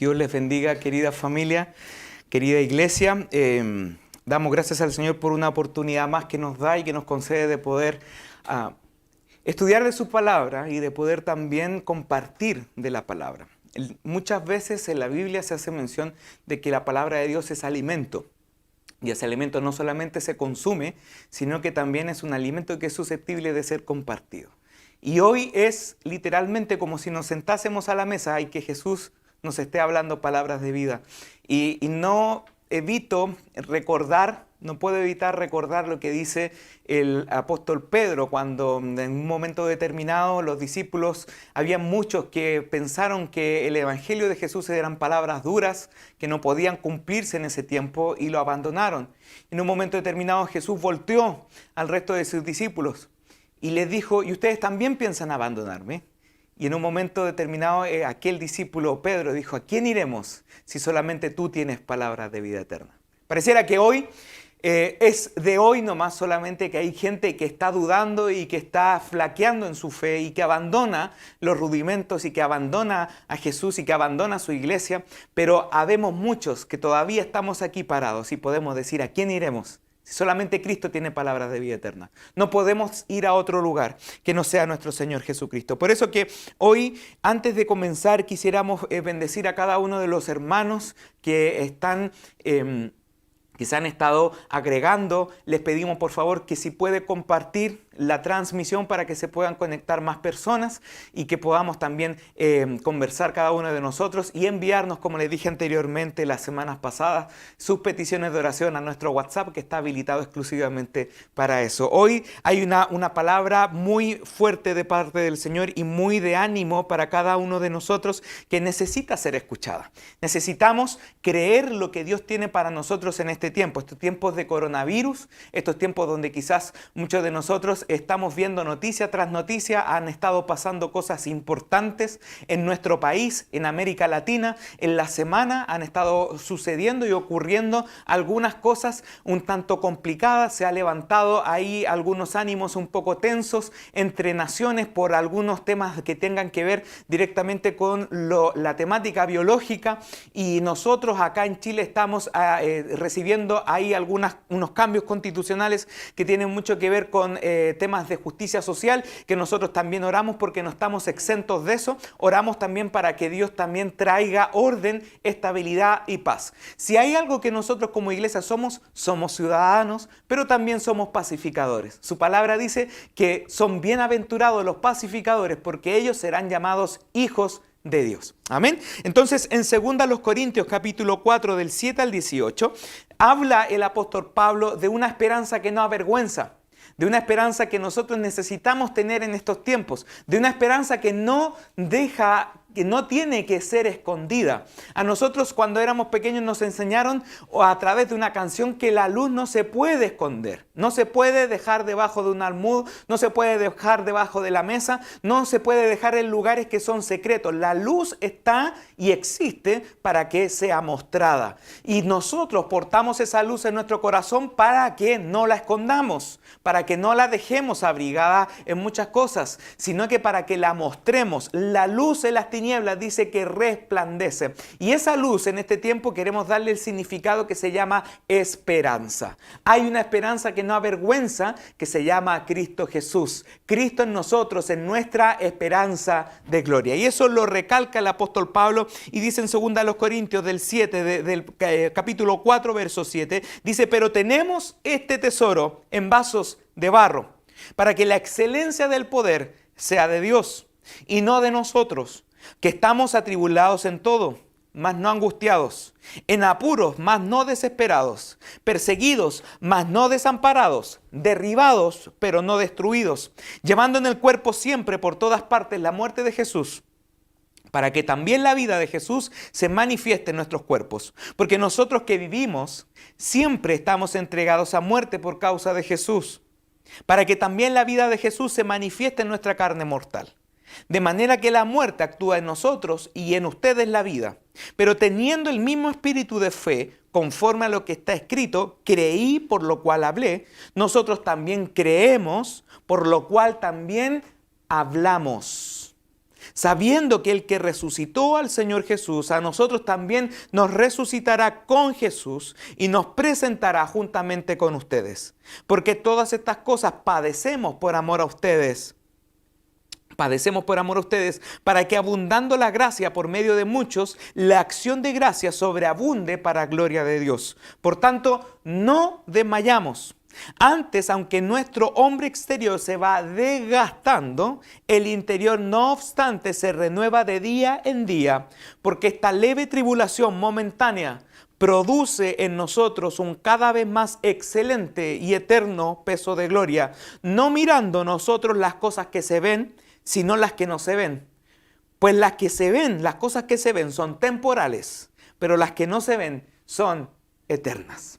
Dios les bendiga, querida familia, querida iglesia. Damos gracias al Señor por una oportunidad más que nos da y que nos concede de poder estudiar de su palabra y de poder también compartir de la palabra. Muchas veces en la Biblia se hace mención de que la palabra de Dios es alimento. Y ese alimento no solamente se consume, sino que también es un alimento que es susceptible de ser compartido. Y hoy es literalmente como si nos sentásemos a la mesa y que Jesús nos esté hablando palabras de vida. Y no puedo evitar recordar lo que dice el apóstol Pedro cuando en un momento determinado los discípulos, había muchos que pensaron que el evangelio de Jesús eran palabras duras, que no podían cumplirse en ese tiempo y lo abandonaron. En un momento determinado Jesús volteó al resto de sus discípulos y les dijo: ¿y ustedes también piensan abandonarme? Y en un momento determinado aquel discípulo Pedro dijo: ¿a quién iremos si solamente tú tienes palabras de vida eterna? Pareciera que hoy es de hoy nomás solamente que hay gente que está dudando y que está flaqueando en su fe y que abandona los rudimentos y que abandona a Jesús y que abandona a su iglesia, pero habemos muchos que todavía estamos aquí parados y podemos decir: ¿a quién iremos? Si solamente Cristo tiene palabras de vida eterna. No podemos ir a otro lugar que no sea nuestro Señor Jesucristo. Por eso que hoy, antes de comenzar, quisiéramos bendecir a cada uno de los hermanos que están que se han estado agregando. Les pedimos por favor que si puede compartir la transmisión para que se puedan conectar más personas y que podamos también conversar cada uno de nosotros y enviarnos, como les dije anteriormente las semanas pasadas, sus peticiones de oración a nuestro WhatsApp, que está habilitado exclusivamente para eso. Hoy hay una palabra muy fuerte de parte del Señor y muy de ánimo para cada uno de nosotros que necesita ser escuchada. Necesitamos creer lo que Dios tiene para nosotros en este tiempo, estos tiempos de coronavirus, estos tiempos donde quizás muchos de nosotros estamos viendo noticia tras noticia. Han estado pasando cosas importantes en nuestro país, en América Latina. En la semana han estado sucediendo y ocurriendo algunas cosas un tanto complicadas. Se ha levantado ahí algunos ánimos un poco tensos entre naciones por algunos temas que tengan que ver directamente con la temática biológica. Y nosotros acá en Chile estamos recibiendo ahí unos cambios constitucionales que tienen mucho que ver con temas de justicia social, que nosotros también oramos porque no estamos exentos de eso. Oramos también para que Dios también traiga orden, estabilidad y paz. Si hay algo que nosotros como iglesia somos ciudadanos, pero también somos pacificadores. Su palabra dice que son bienaventurados los pacificadores porque ellos serán llamados hijos de Dios. Amén. Entonces, en 2 Corintios capítulo 4 del 7 al 18, habla el apóstol Pablo de una esperanza que no avergüenza, de una esperanza que nosotros necesitamos tener en estos tiempos, de una esperanza que no tiene que ser escondida. A nosotros cuando éramos pequeños nos enseñaron a través de una canción que la luz no se puede esconder, no se puede dejar debajo de un almud, no se puede dejar debajo de la mesa, no se puede dejar en lugares que son secretos. La luz está y existe para que sea mostrada. Y nosotros portamos esa luz en nuestro corazón para que no la escondamos, para que no la dejemos abrigada en muchas cosas, sino que para que la mostremos. La luz en las tinieblas dice que resplandece. Y esa luz en este tiempo queremos darle el significado que se llama esperanza. Hay una esperanza que no avergüenza, que se llama Cristo Jesús. Cristo en nosotros, en nuestra esperanza de gloria. Y eso lo recalca el apóstol Pablo y dice en 2 Corintios del 7, del capítulo 4, verso 7, dice: pero tenemos este tesoro en vasos de barro, para que la excelencia del poder sea de Dios y no de nosotros, que estamos atribulados en todo, mas no angustiados, en apuros, mas no desesperados, perseguidos, mas no desamparados, derribados, pero no destruidos, llevando en el cuerpo siempre por todas partes la muerte de Jesús, para que también la vida de Jesús se manifieste en nuestros cuerpos. Porque nosotros que vivimos siempre estamos entregados a muerte por causa de Jesús, para que también la vida de Jesús se manifieste en nuestra carne mortal. De manera que la muerte actúa en nosotros y en ustedes la vida. Pero teniendo el mismo espíritu de fe, conforme a lo que está escrito, creí por lo cual hablé, nosotros también creemos por lo cual también hablamos. sabiendo que el que resucitó al Señor Jesús, a nosotros también nos resucitará con Jesús y nos presentará juntamente con ustedes. Porque todas estas cosas padecemos por amor a ustedes. Padecemos por amor a ustedes, para que abundando la gracia por medio de muchos, la acción de gracia sobreabunde para gloria de Dios. Por tanto, no desmayamos. Antes, aunque nuestro hombre exterior se va desgastando, el interior no obstante se renueva de día en día, porque esta leve tribulación momentánea produce en nosotros un cada vez más excelente y eterno peso de gloria, no mirando nosotros las cosas que se ven, sino las que no se ven. Pues las que se ven, las cosas que se ven son temporales, pero las que no se ven son eternas.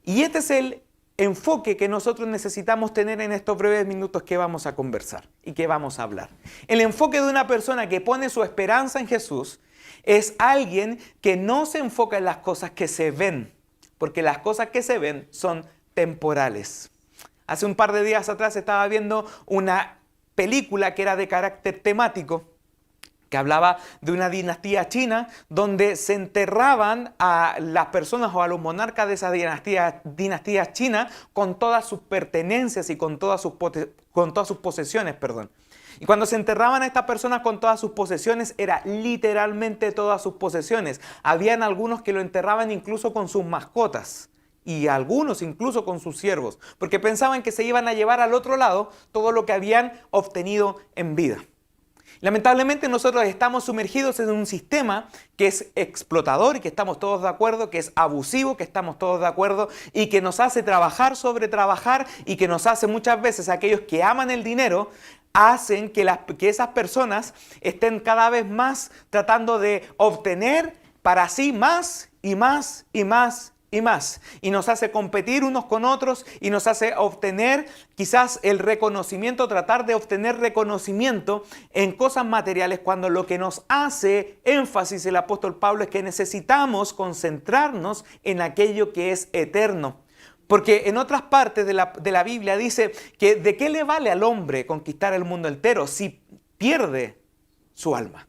Y este es el enfoque que nosotros necesitamos tener en estos breves minutos que vamos a conversar y que vamos a hablar. El enfoque de una persona que pone su esperanza en Jesús es alguien que no se enfoca en las cosas que se ven, porque las cosas que se ven son temporales. Hace un par de días atrás estaba viendo una película que era de carácter temático, que hablaba de una dinastía china donde se enterraban a las personas o a los monarcas de esa dinastía china con todas sus pertenencias y con todas sus posesiones, perdón. Y cuando se enterraban a estas personas con todas sus posesiones, era literalmente todas sus posesiones. Habían algunos que lo enterraban incluso con sus mascotas. Y algunos incluso con sus siervos, porque pensaban que se iban a llevar al otro lado todo lo que habían obtenido en vida. Lamentablemente nosotros estamos sumergidos en un sistema que es explotador y que estamos todos de acuerdo, que es abusivo, que estamos todos de acuerdo y que nos hace trabajar sobre trabajar y que nos hace muchas veces aquellos que aman el dinero, hacen que esas personas estén cada vez más tratando de obtener para sí más y más y más y más. Y nos hace competir unos con otros y nos hace obtener quizás el reconocimiento, tratar de obtener reconocimiento en cosas materiales, cuando lo que nos hace énfasis el apóstol Pablo es que necesitamos concentrarnos en aquello que es eterno. Porque en otras partes de la Biblia dice que ¿de qué le vale al hombre conquistar el mundo entero si pierde su alma?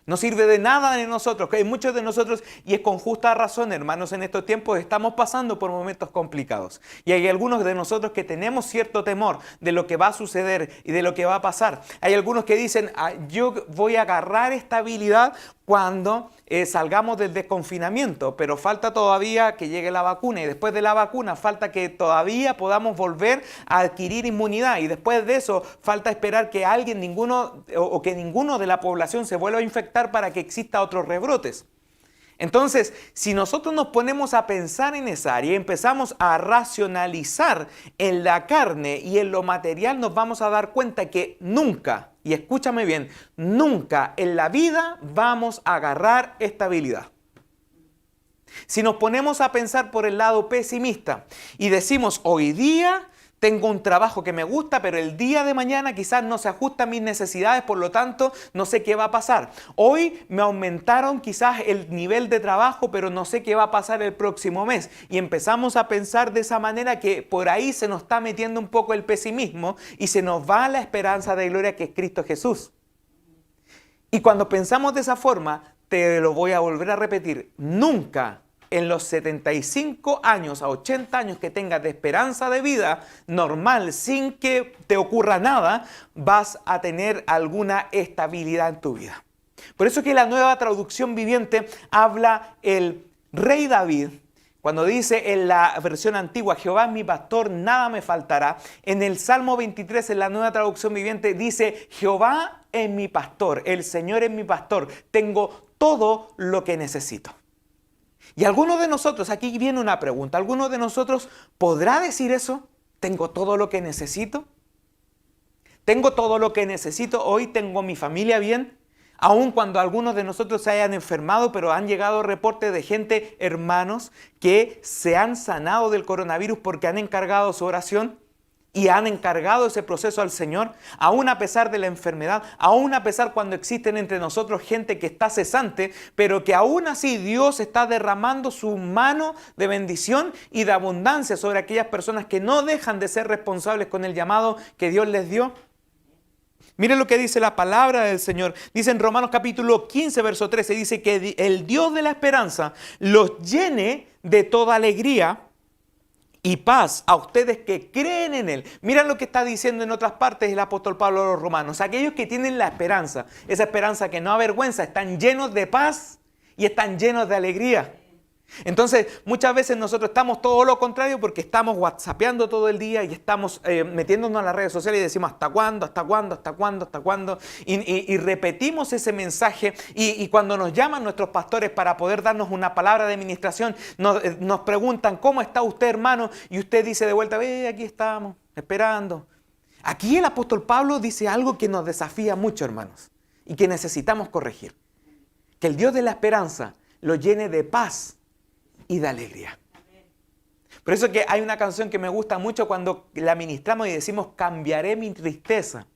No sirve de nada en nosotros, que hay muchos de nosotros, y es con justa razón, hermanos, en estos tiempos estamos pasando por momentos complicados. Y hay algunos de nosotros que tenemos cierto temor de lo que va a suceder y de lo que va a pasar. Hay algunos que dicen, yo voy a agarrar estabilidad cuando salgamos del desconfinamiento, pero falta todavía que llegue la vacuna, y después de la vacuna falta que todavía podamos volver a adquirir inmunidad, y después de eso falta esperar que ninguno de la población se vuelva a infectar para que exista otros rebrotes. Entonces, si nosotros nos ponemos a pensar en esa área y empezamos a racionalizar en la carne y en lo material, nos vamos a dar cuenta que nunca, y escúchame bien, nunca en la vida vamos a agarrar estabilidad. Si nos ponemos a pensar por el lado pesimista y decimos, hoy día tengo un trabajo que me gusta, pero el día de mañana quizás no se ajusta a mis necesidades, por lo tanto, no sé qué va a pasar. Hoy me aumentaron quizás el nivel de trabajo, pero no sé qué va a pasar el próximo mes. Y empezamos a pensar de esa manera, que por ahí se nos está metiendo un poco el pesimismo y se nos va la esperanza de gloria que es Cristo Jesús. Y cuando pensamos de esa forma, te lo voy a volver a repetir, nunca en los 75 años a 80 años que tengas de esperanza de vida normal, sin que te ocurra nada, vas a tener alguna estabilidad en tu vida. Por eso que la Nueva Traducción Viviente habla el rey David, cuando dice en la versión antigua, Jehová es mi pastor, nada me faltará. En el Salmo 23, en la Nueva Traducción Viviente, dice, Jehová es mi pastor, el Señor es mi pastor, tengo todo lo que necesito. Y algunos de nosotros, aquí viene una pregunta, ¿alguno de nosotros podrá decir eso? ¿Tengo todo lo que necesito? ¿Tengo todo lo que necesito? ¿Hoy tengo mi familia bien? Aun cuando algunos de nosotros se hayan enfermado, pero han llegado reportes de gente, hermanos, que se han sanado del coronavirus porque han encargado su oración y han encargado ese proceso al Señor, aún a pesar de la enfermedad, aún a pesar cuando existen entre nosotros gente que está cesante, pero que aún así Dios está derramando su mano de bendición y de abundancia sobre aquellas personas que no dejan de ser responsables con el llamado que Dios les dio. Miren lo que dice la palabra del Señor. Dice en Romanos capítulo 15, verso 13, dice que el Dios de la esperanza los llene de toda alegría y paz a ustedes que creen en Él. Miren lo que está diciendo en otras partes el apóstol Pablo a los romanos. Aquellos que tienen la esperanza, esa esperanza que no avergüenza, están llenos de paz y están llenos de alegría. Entonces, muchas veces nosotros estamos todo lo contrario porque estamos whatsappeando todo el día y estamos metiéndonos a las redes sociales y decimos ¿hasta cuándo? ¿Hasta cuándo? ¿Hasta cuándo? ¿Hasta cuándo? Y repetimos ese mensaje y cuando nos llaman nuestros pastores para poder darnos una palabra de administración, nos preguntan ¿cómo está usted, hermano? Y usted dice de vuelta, aquí estamos, esperando. Aquí el apóstol Pablo dice algo que nos desafía mucho, hermanos, y que necesitamos corregir. Que el Dios de la esperanza lo llene de paz y de alegría. Por eso que hay una canción que me gusta mucho cuando la ministramos y decimos cambiaré mi tristeza,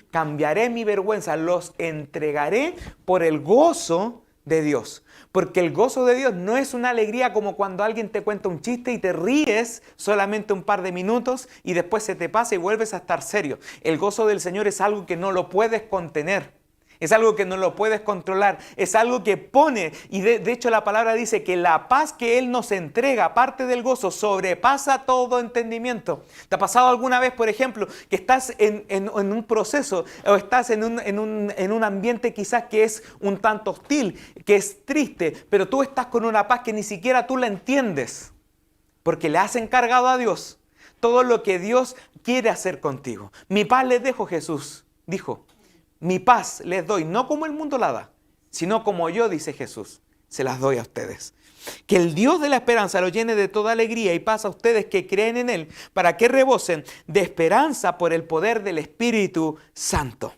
cambiaré mi vergüenza, los entregaré por el gozo de Dios. Porque el gozo de Dios no es una alegría como cuando alguien te cuenta un chiste y te ríes solamente un par de minutos y después se te pasa y vuelves a estar serio. El gozo del Señor es algo que no lo puedes contener. Es algo que no lo puedes controlar, es algo que pone, y de hecho la palabra dice que la paz que Él nos entrega, aparte del gozo, sobrepasa todo entendimiento. ¿Te ha pasado alguna vez, por ejemplo, que estás en un proceso o estás en un ambiente quizás que es un tanto hostil, que es triste, pero tú estás con una paz que ni siquiera tú la entiendes, porque le has encargado a Dios todo lo que Dios quiere hacer contigo? Mi paz les dejo, Jesús dijo. Mi paz les doy, no como el mundo la da, sino como yo, dice Jesús, se las doy a ustedes. Que el Dios de la esperanza lo llene de toda alegría y paz a ustedes que creen en Él, para que rebosen de esperanza por el poder del Espíritu Santo.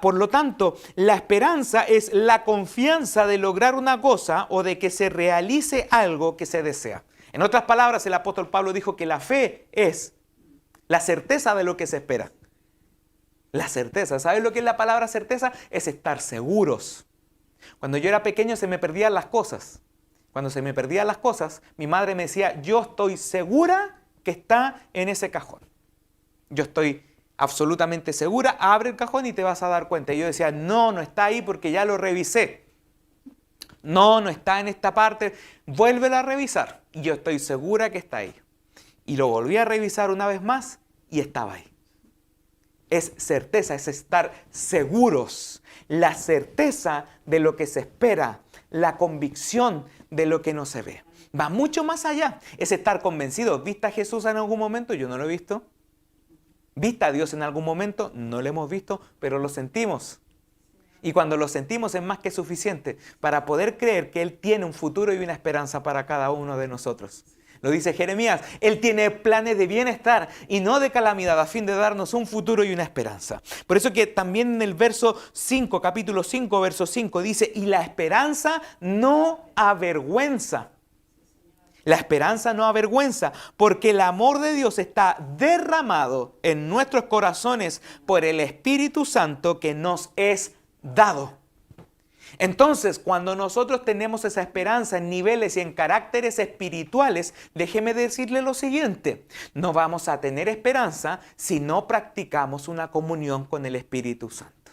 Por lo tanto, la esperanza es la confianza de lograr una cosa o de que se realice algo que se desea. En otras palabras, el apóstol Pablo dijo que la fe es la certeza de lo que se espera. La certeza, ¿sabes lo que es la palabra certeza? Es estar seguros. Cuando yo era pequeño se me perdían las cosas. Cuando se me perdían las cosas, mi madre me decía, yo estoy segura que está en ese cajón. Yo estoy absolutamente segura, abre el cajón y te vas a dar cuenta. Y yo decía, no está ahí porque ya lo revisé. No está en esta parte, vuélvelo a revisar. Y yo estoy segura que está ahí. Y lo volví a revisar una vez más y estaba ahí. Es certeza, es estar seguros. La certeza de lo que se espera, la convicción de lo que no se ve. Va mucho más allá. Es estar convencido. ¿Viste a Jesús en algún momento? Yo no lo he visto. ¿Viste a Dios en algún momento? No lo hemos visto, pero lo sentimos. Y cuando lo sentimos es más que suficiente para poder creer que Él tiene un futuro y una esperanza para cada uno de nosotros. Lo dice Jeremías, Él tiene planes de bienestar y no de calamidad a fin de darnos un futuro y una esperanza. Por eso que también en el verso 5, capítulo 5, verso 5 dice, y la esperanza no avergüenza. La esperanza no avergüenza, porque el amor de Dios está derramado en nuestros corazones por el Espíritu Santo que nos es dado. Entonces, cuando nosotros tenemos esa esperanza en niveles y en caracteres espirituales, déjeme decirle lo siguiente, no vamos a tener esperanza si no practicamos una comunión con el Espíritu Santo.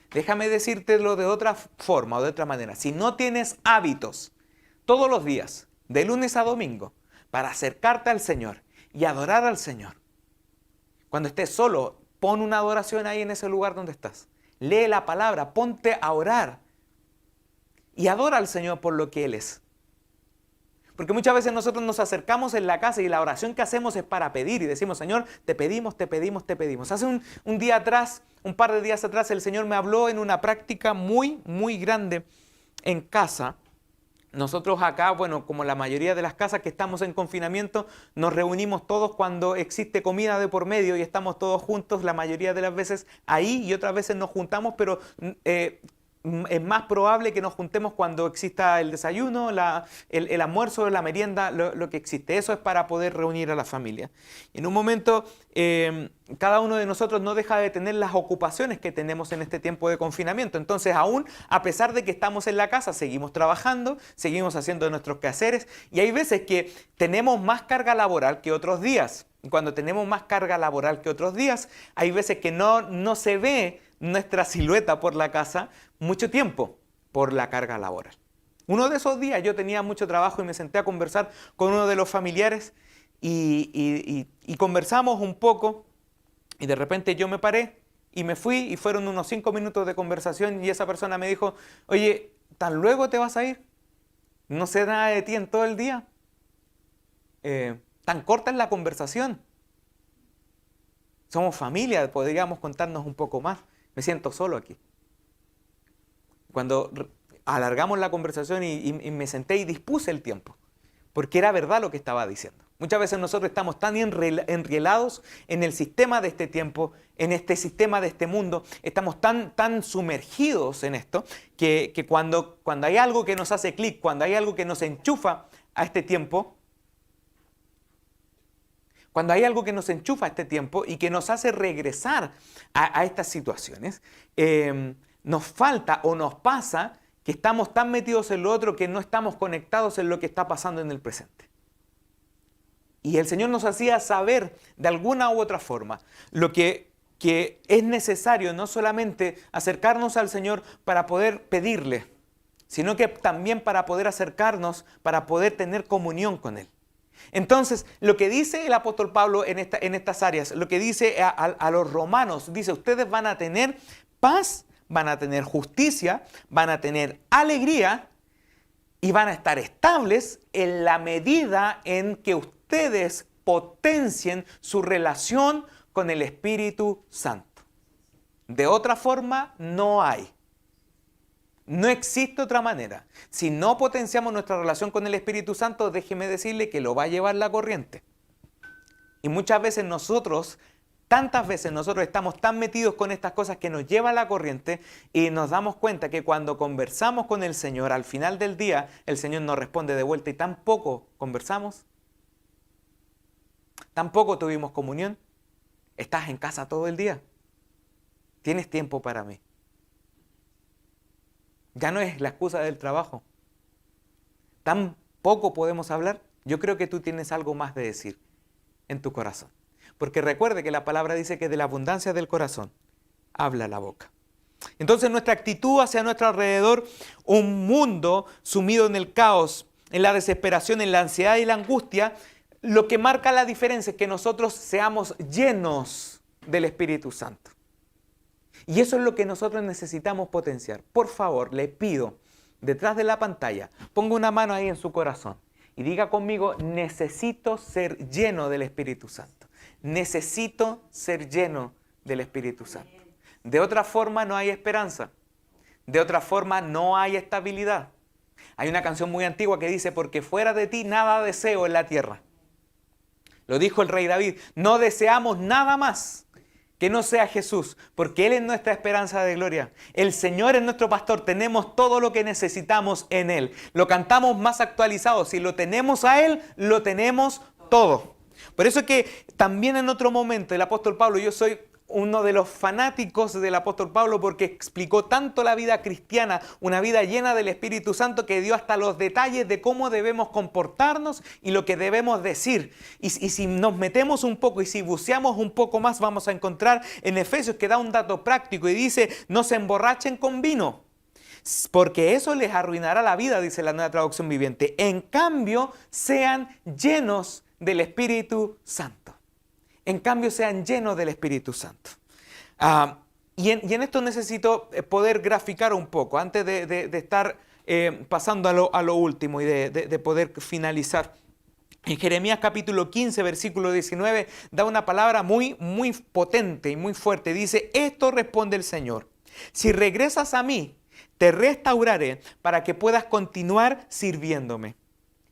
Déjame decírtelo de otra forma o de otra manera. Si no tienes hábitos todos los días, de lunes a domingo, para acercarte al Señor y adorar al Señor, cuando estés solo, pon una adoración ahí en ese lugar donde estás. Lee la palabra, ponte a orar y adora al Señor por lo que Él es. Porque muchas veces nosotros nos acercamos en la casa y la oración que hacemos es para pedir y decimos, Señor, te pedimos, te pedimos, te pedimos. Hace un día atrás, un par de días atrás, el Señor me habló en una práctica muy grande en casa. Nosotros acá, bueno, como la mayoría de las casas que estamos en confinamiento, nos reunimos todos cuando existe comida de por medio y estamos todos juntos la mayoría de las veces ahí y otras veces nos juntamos, pero es más probable que nos juntemos cuando exista el desayuno, el almuerzo, la merienda, lo que existe. Eso es para poder reunir a la familia. Y en un momento, cada uno de nosotros no deja de tener las ocupaciones que tenemos en este tiempo de confinamiento. Entonces, aún a pesar de que estamos en la casa, seguimos trabajando, seguimos haciendo nuestros quehaceres. Y hay veces que tenemos más carga laboral que otros días. cuando tenemos más carga laboral que otros días, hay veces que no se ve nuestra silueta por la casa mucho tiempo por la carga laboral. Uno de esos días yo tenía mucho trabajo y me senté a conversar con uno de los familiares y conversamos un poco y de repente yo me paré y me fui y fueron unos 5 minutos de conversación y esa persona me dijo, oye, ¿tan luego te vas a ir? No sé nada de ti en todo el día. Tan corta es la conversación. Somos familia, podríamos contarnos un poco más. Me siento solo aquí. Cuando alargamos la conversación y me senté y dispuse el tiempo, porque era verdad lo que estaba diciendo. Muchas veces nosotros estamos tan enrielados en el sistema de este tiempo, en este sistema de este mundo, estamos tan sumergidos en esto, que cuando hay algo que nos hace clic, cuando hay algo que nos enchufa a este tiempo, y que nos hace regresar a estas situaciones, nos falta o nos pasa que estamos tan metidos en lo otro que no estamos conectados en lo que está pasando en el presente. Y el Señor nos hacía saber de alguna u otra forma lo que es necesario, no solamente acercarnos al Señor para poder pedirle, sino que también para poder acercarnos, para poder tener comunión con Él. Entonces, lo que dice el apóstol Pablo en estas áreas, lo que dice a los romanos, dice, ustedes van a tener paz, van a tener justicia, van a tener alegría y van a estar estables en la medida en que ustedes potencien su relación con el Espíritu Santo. De otra forma, no hay. No existe otra manera. Si no potenciamos nuestra relación con el Espíritu Santo, déjeme decirle que lo va a llevar la corriente. Y muchas veces tantas veces nosotros estamos tan metidos con estas cosas que nos lleva la corriente y nos damos cuenta que cuando conversamos con el Señor, al final del día, el Señor nos responde de vuelta y tampoco conversamos. Tampoco tuvimos comunión. Estás en casa todo el día. Tienes tiempo para mí. Ya no es la excusa del trabajo. Tan poco podemos hablar. Yo creo que tú tienes algo más de decir en tu corazón. Porque recuerde que la palabra dice que de la abundancia del corazón habla la boca. Entonces nuestra actitud hacia nuestro alrededor, un mundo sumido en el caos, en la desesperación, en la ansiedad y la angustia, lo que marca la diferencia es que nosotros seamos llenos del Espíritu Santo. Y eso es lo que nosotros necesitamos potenciar. Por favor, le pido, detrás de la pantalla, ponga una mano ahí en su corazón y diga conmigo, necesito ser lleno del Espíritu Santo. Necesito ser lleno del Espíritu Santo. De otra forma no hay esperanza. De otra forma no hay estabilidad. Hay una canción muy antigua que dice, porque fuera de ti nada deseo en la tierra. Lo dijo el rey David, no deseamos nada más que no sea Jesús, porque Él es nuestra esperanza de gloria. El Señor es nuestro pastor, tenemos todo lo que necesitamos en Él. Lo cantamos más actualizado, si lo tenemos a Él, lo tenemos todo. Por eso es que también en otro momento el apóstol Pablo, yo soy uno de los fanáticos del apóstol Pablo porque explicó tanto la vida cristiana, una vida llena del Espíritu Santo que dio hasta los detalles de cómo debemos comportarnos y lo que debemos decir. Y si nos metemos un poco y si buceamos un poco más, vamos a encontrar en Efesios que da un dato práctico y dice, no se emborrachen con vino, porque eso les arruinará la vida, dice la Nueva Traducción Viviente. En cambio, sean llenos del Espíritu Santo. En cambio, sean llenos del Espíritu Santo. Y en esto necesito poder graficar un poco, antes de estar pasando a lo último y de poder finalizar. En Jeremías capítulo 15, versículo 19, da una palabra muy, muy potente y muy fuerte. Dice, esto responde el Señor. Si regresas a mí, te restauraré para que puedas continuar sirviéndome.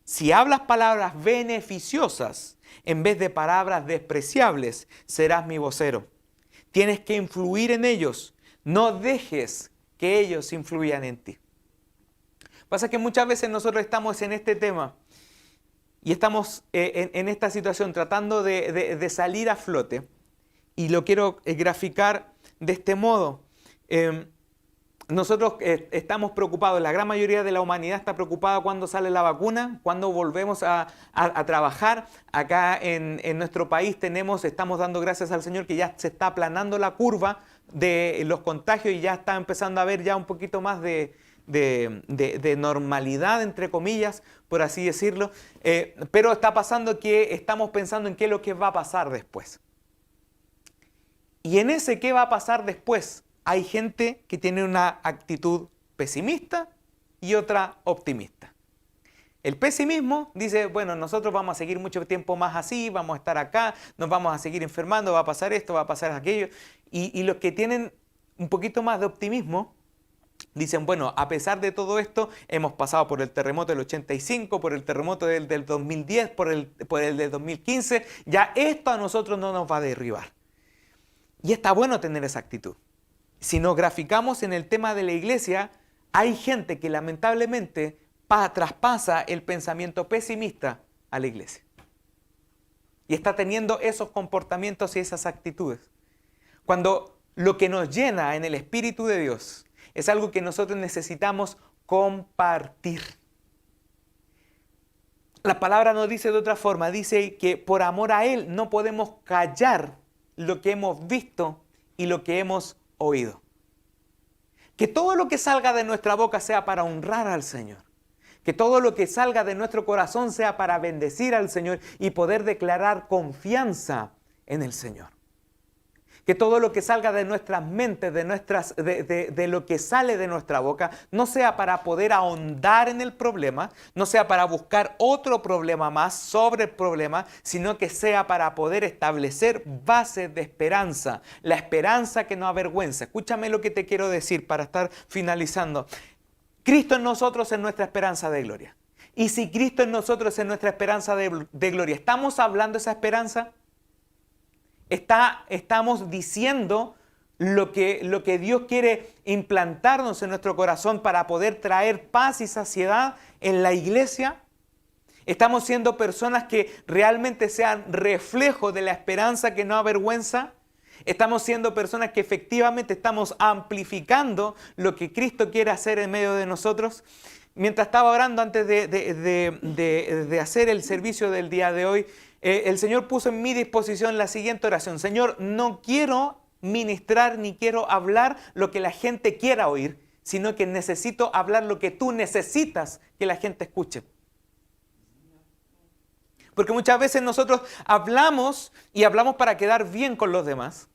Si hablas palabras beneficiosas, en vez de palabras despreciables, serás mi vocero. Tienes que influir en ellos. No dejes que ellos influyan en ti. Pasa que muchas veces nosotros estamos en este tema y estamos en esta situación tratando de salir a flote. Y lo quiero graficar de este modo. nosotros estamos preocupados, la gran mayoría de la humanidad está preocupada cuando sale la vacuna, cuando volvemos a trabajar. Acá en nuestro país estamos dando gracias al Señor que ya se está aplanando la curva de los contagios y ya está empezando a haber ya un poquito más de normalidad, entre comillas, por así decirlo. Pero está pasando que estamos pensando en qué es lo que va a pasar después. Y en ese qué va a pasar después, hay gente que tiene una actitud pesimista y otra optimista. El pesimismo dice, bueno, nosotros vamos a seguir mucho tiempo más así, vamos a estar acá, nos vamos a seguir enfermando, va a pasar esto, va a pasar aquello. Y los que tienen un poquito más de optimismo dicen, bueno, a pesar de todo esto, hemos pasado por el terremoto del 85, por el terremoto del 2010, por el del 2015, ya esto a nosotros no nos va a derribar. Y está bueno tener esa actitud. Si nos graficamos en el tema de la iglesia, hay gente que lamentablemente traspasa el pensamiento pesimista a la iglesia. Y está teniendo esos comportamientos y esas actitudes. Cuando lo que nos llena en el Espíritu de Dios es algo que nosotros necesitamos compartir. La palabra nos dice de otra forma, dice que por amor a Él no podemos callar lo que hemos visto y lo que hemos oído. Que todo lo que salga de nuestra boca sea para honrar al Señor. Que todo lo que salga de nuestro corazón sea para bendecir al Señor y poder declarar confianza en el Señor. Que todo lo que salga de nuestras mentes, de lo que sale de nuestra boca, no sea para poder ahondar en el problema, no sea para buscar otro problema más sobre el problema, sino que sea para poder establecer bases de esperanza, la esperanza que no avergüenza. Escúchame lo que te quiero decir para estar finalizando. Cristo en nosotros es nuestra esperanza de gloria. Y si Cristo en nosotros es nuestra esperanza de gloria, ¿estamos hablando de esa esperanza? Estamos diciendo lo que Dios quiere implantarnos en nuestro corazón para poder traer paz y saciedad en la iglesia. Estamos siendo personas que realmente sean reflejo de la esperanza que no avergüenza. Estamos siendo personas que efectivamente estamos amplificando lo que Cristo quiere hacer en medio de nosotros. Mientras estaba orando antes de hacer el servicio del día de hoy, el Señor puso en mi disposición la siguiente oración. Señor, no quiero ministrar ni quiero hablar lo que la gente quiera oír, sino que necesito hablar lo que tú necesitas que la gente escuche. Porque muchas veces nosotros hablamos y hablamos para quedar bien con los demás,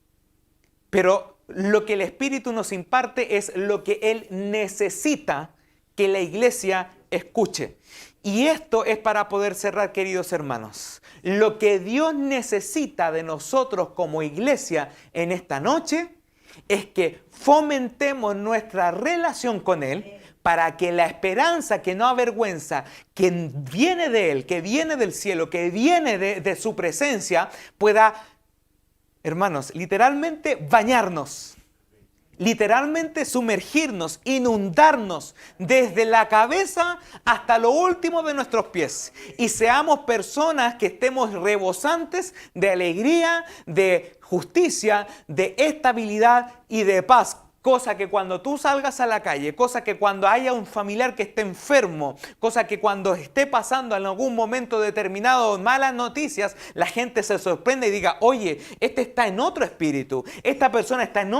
pero lo que el Espíritu nos imparte es lo que Él necesita que la iglesia escuche. Y esto es para poder cerrar, queridos hermanos. Lo que Dios necesita de nosotros como iglesia en esta noche es que fomentemos nuestra relación con Él para que la esperanza que no avergüenza, que viene de Él, que viene del cielo, que viene de su presencia, pueda, hermanos, literalmente bañarnos. Literalmente sumergirnos, inundarnos desde la cabeza hasta lo último de nuestros pies. Y seamos personas que estemos rebosantes de alegría, de justicia, de estabilidad y de paz. Cosa que cuando tú salgas a la calle, cosa que cuando haya un familiar que esté enfermo, cosa que cuando esté pasando en algún momento determinado malas noticias, la gente se sorprende y diga, oye, este está en otro espíritu, esta persona está en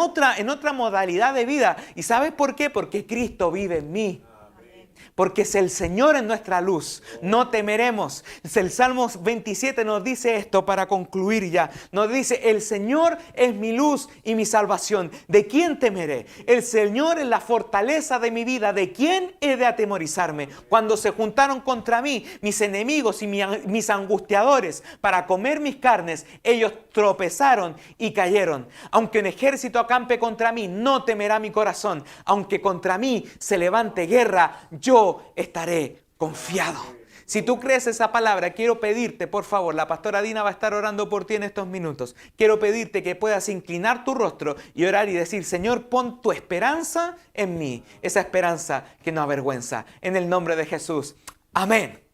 otra modalidad de vida. ¿Y sabes por qué? Porque Cristo vive en mí. Porque es el Señor en nuestra luz, no temeremos. El Salmo 27 nos dice esto para concluir ya. Nos dice, el Señor es mi luz y mi salvación. ¿De quién temeré? El Señor es la fortaleza de mi vida. ¿De quién he de atemorizarme? Cuando se juntaron contra mí mis enemigos y mis angustiadores para comer mis carnes, ellos tropezaron y cayeron. Aunque un ejército acampe contra mí, no temerá mi corazón. Aunque contra mí se levante guerra, yo estaré confiado. Si tú crees esa palabra, quiero pedirte, por favor, la pastora Dina va a estar orando por ti en estos minutos. Quiero pedirte que puedas inclinar tu rostro y orar y decir, Señor, pon tu esperanza en mí. Esa esperanza que no avergüenza. En el nombre de Jesús. Amén.